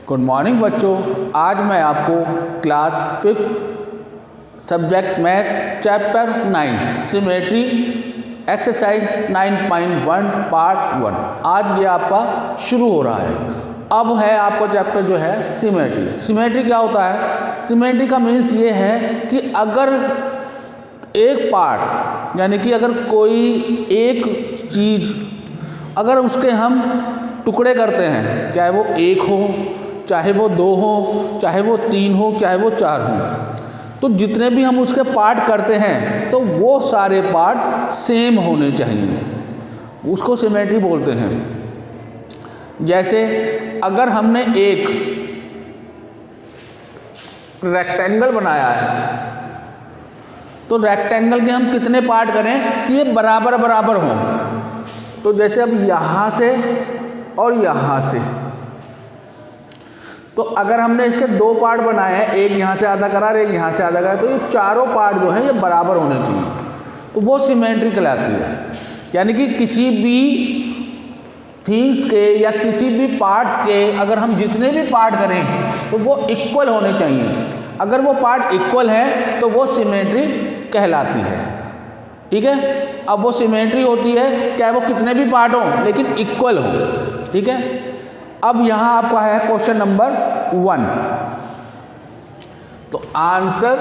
Good morning बच्चों, आज मैं आपको class 5 subject math chapter 9 symmetry exercise 9.1 part 1 आज ये आपका शुरू हो रहा है। अब है आपका चैप्टर जो है सिमेट्री। सिमेट्री क्या होता है? सिमेट्री का मीन्स ये है कि अगर एक पार्ट यानी कि अगर कोई एक चीज़ अगर उसके हम टुकड़े करते हैं, चाहे वो एक हो, चाहे वो दो हो, चाहे वो तीन हो, चाहे वो चार हो, तो जितने भी हम उसके पार्ट करते हैं तो वो सारे पार्ट सेम होने चाहिए, उसको सिमेट्री बोलते हैं। जैसे अगर हमने एक रेक्टेंगल बनाया है तो रेक्टेंगल के हम कितने पार्ट करें कि ये बराबर बराबर हों। तो जैसे अब यहाँ से और यहाँ से, तो अगर हमने इसके दो पार्ट बनाए हैं, एक यहाँ से आधा करा और एक यहाँ से आधा करा, तो ये चारों पार्ट जो है ये बराबर होने चाहिए, तो वो सिमेट्री कहलाती है। यानी कि किसी भी थिंग्स के या किसी भी पार्ट के अगर हम जितने भी पार्ट करें तो वो इक्वल होने चाहिए। अगर वो पार्ट इक्वल है तो वो सिमेट्री कहलाती है। ठीक है, अब वो सिमेट्री होती है चाहे वो कितने भी पार्ट हों लेकिन इक्वल हो। ठीक है, अब यहाँ आपका है क्वेश्चन नंबर 1। तो आंसर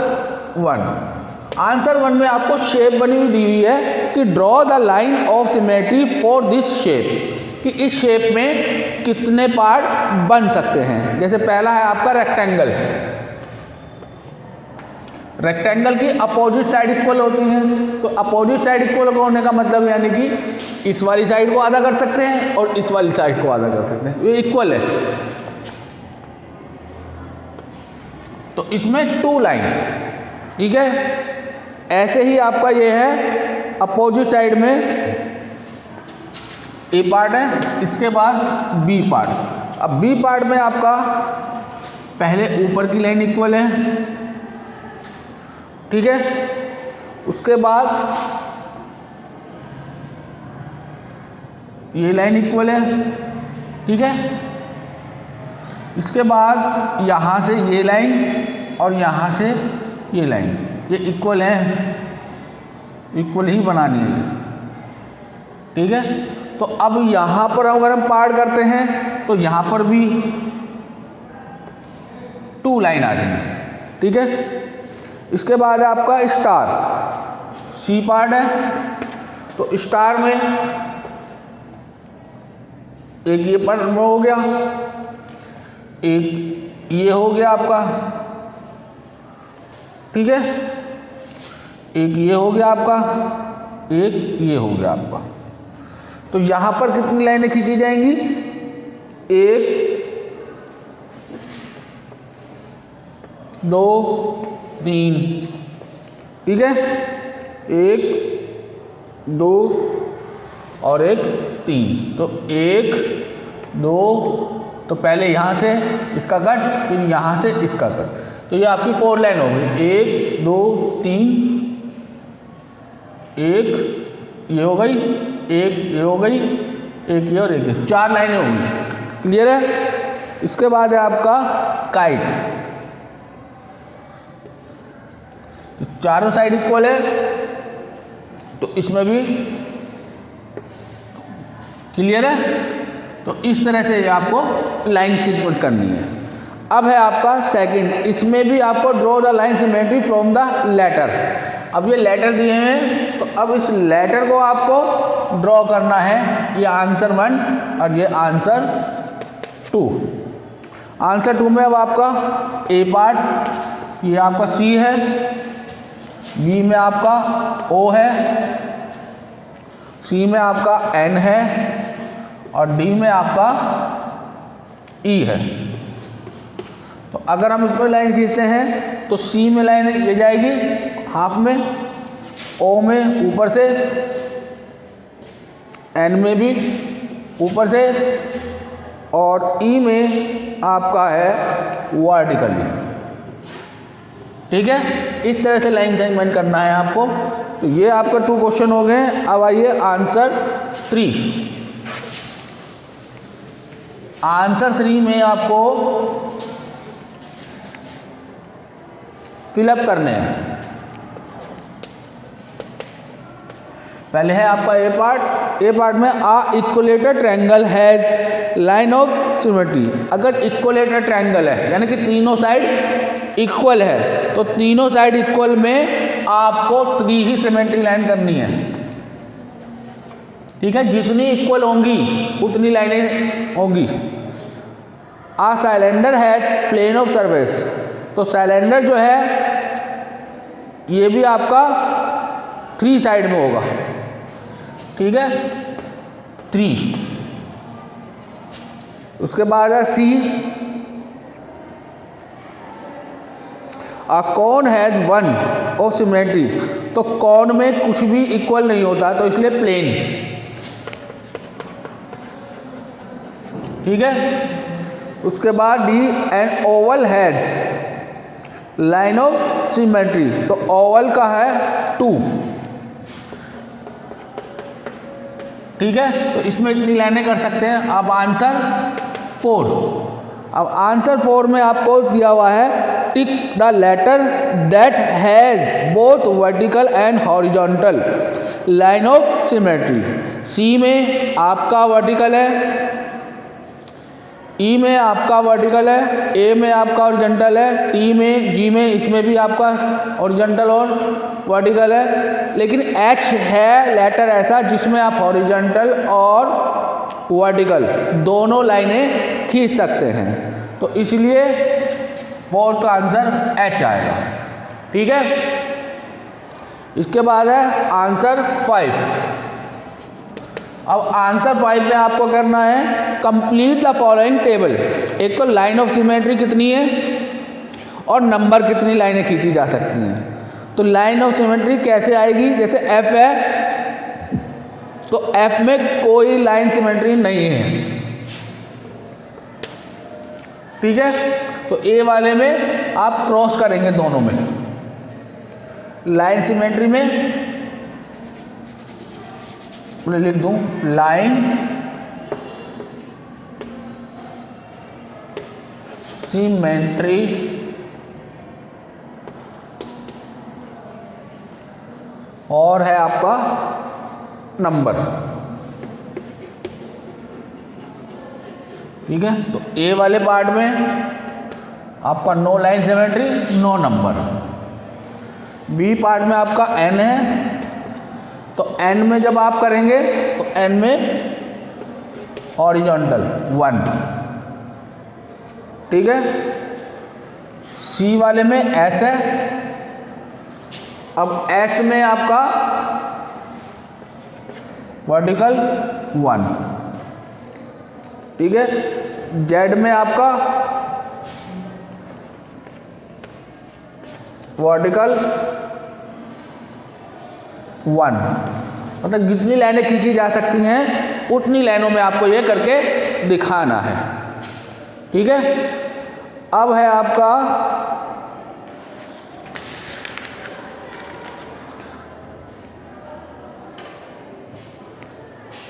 1 में आपको शेप बनी हुई दी हुई है कि draw the line of symmetry for this shape, कि इस शेप में कितने पार्ट बन सकते हैं। जैसे पहला है आपका रेक्टेंगल। रेक्टेंगल की अपोजिट साइड इक्वल होती है, तो अपोजिट साइड इक्वल होने का मतलब यानी कि इस वाली साइड को आधा कर सकते हैं और इस वाली साइड को आधा कर सकते हैं, ये इक्वल है। तो इसमें 2 लाइन। ठीक है, ऐसे ही आपका ये है अपोजिट साइड में ए पार्ट है, इसके बाद बी पार्ट। अब बी पार्ट में आपका पहले ऊपर की लाइन इक्वल है, ठीक है, उसके बाद ये लाइन इक्वल है, ठीक है, इसके बाद यहाँ से ये लाइन और यहाँ से ये लाइन, ये इक्वल है, इक्वल ही बनानी है। ठीक है, तो अब यहाँ पर अगर हम पार्ट करते हैं तो यहाँ पर भी 2 लाइन आ जाएंगी। ठीक है, इसके बाद आपका स्टार, सी पार्ट है, तो स्टार में एक ये पार्ट हो गया, एक ये हो गया आपका, ठीक है, एक ये हो गया आपका, एक ये हो गया आपका। तो यहाँ पर कितनी लाइनें खींची जाएंगी? 1 2 3, ठीक है, 1 2 और 1 3, तो 1 2, तो पहले यहाँ से इसका कट, फिर यहाँ से इसका कट, तो ये आपकी 4 लाइन हो गई। 1 2 3, एक ये हो गई, एक ये हो गई, एक ये और एक ये, 4 लाइनें होंगी। क्लियर है? इसके बाद है आपका काइट। चारों साइड इक्वल है, तो इसमें भी क्लियर है। तो इस तरह से ये आपको लाइन सीक्वेंस करनी है। अब है आपका सेकंड, इसमें भी आपको draw the line symmetry from the letter. अब ये लेटर दिए हैं, तो अब इस लेटर को आपको ड्रॉ करना है। ये आंसर 1 और ये आंसर 2। आंसर 2 में अब आपका ए पार्ट, ये आपका सी है, बी में आपका ओ है, सी में आपका एन है और डी में आपका ई है। तो अगर हम इस पर लाइन खींचते हैं तो सी में लाइन ये जाएगी हाफ में, ओ में ऊपर से, एन में भी ऊपर से और ई में आपका है वर्टिकली। ठीक है, इस तरह से लाइन सेगमेंट करना है आपको। तो ये आपका 2 क्वेश्चन हो गए। अब आइए आंसर 3। आंसर 3 में आपको फिलअप करने हैं। पहले है आपका ए पार्ट। ए पार्ट में equilateral triangle has line of symmetry. अगर इक्वलेटर ट्रायंगल है यानी कि तीनों साइड इक्वल है, तो तीनों साइड इक्वल में आपको 3 ही सिमेट्री लाइन करनी है। ठीक है, जितनी इक्वल होंगी उतनी लाइनें होंगी। Cylinder has plane of surface. तो सिलेंडर जो है ये भी आपका 3 साइड में होगा। ठीक है, 3। उसके बाद है सी, कॉन हैज 1 ऑफ सिमेट्री। तो कॉन में कुछ भी इक्वल नहीं होता, तो इसलिए प्लेन। ठीक है, उसके बाद D, an oval has line of symmetry. तो ओवल का है 2। ठीक है, तो इसमें इतनी लाइनें कर सकते हैं आप। आंसर 4। अब आंसर 4 में आपको दिया हुआ है tick the letter that has both vertical and horizontal line of symmetry. C में आपका वर्टिकल है, ई में आपका वर्टिकल है, ए में आपका हॉरिजॉन्टल है, टी में, जी में, इसमें भी आपका हॉरिजॉन्टल और वर्टिकल है। लेकिन एच है लेटर ऐसा जिसमें आप हॉरिजॉन्टल और वर्टिकल दोनों लाइनें खींच सकते हैं, तो इसलिए 4 का आंसर एच आएगा। ठीक है, इसके बाद है आंसर 5। अब आंसर 5 में आपको करना है कंप्लीट द फॉलोइंग टेबल। एक तो लाइन ऑफ सिमेट्री कितनी है और नंबर कितनी लाइनें खींची जा सकती हैं। तो लाइन ऑफ सिमेट्री कैसे आएगी, जैसे एफ है तो एफ में कोई लाइन सिमेट्री नहीं है। ठीक है, तो ए वाले में आप क्रॉस करेंगे दोनों में। लाइन सिमेट्री में मैं लिख दूं लाइन सिमेट्री और है आपका नंबर। ठीक है, तो ए वाले पार्ट में आपका no line symmetry, no number. B part में आपका एन है, तो एन में जब आप करेंगे तो एन में हॉरिजॉन्टल 1। ठीक है, सी वाले में एस है। अब एस में आपका वर्टिकल 1। ठीक है, जेड में आपका वर्टिकल 1। मतलब जितनी लाइनें खींची जा सकती हैं उतनी लाइनों में आपको ये करके दिखाना है। ठीक है, अब है आपका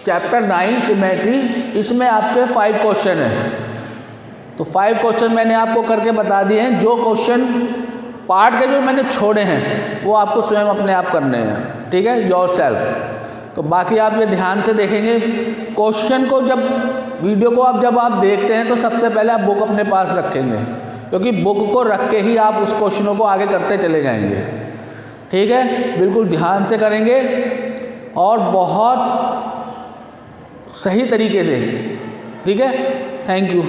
चैप्टर 9 सिमेट्री। इसमें आपके 5 क्वेश्चन हैं। तो 5 क्वेश्चन मैंने आपको करके बता दिए हैं। जो क्वेश्चन पार्ट के जो मैंने छोड़े हैं वो आपको स्वयं अपने आप करने हैं। ठीक है, योर सेल्फ। तो बाकी आप ये ध्यान से देखेंगे क्वेश्चन को। जब वीडियो को जब आप देखते हैं तो सबसे पहले आप बुक अपने पास रखेंगे, क्योंकि बुक को रख के ही आप उस क्वेश्चनों को आगे करते चले जाएंगे। ठीक है, बिल्कुल ध्यान से करेंगे और बहुत सही तरीके से। ठीक है, थैंक यू।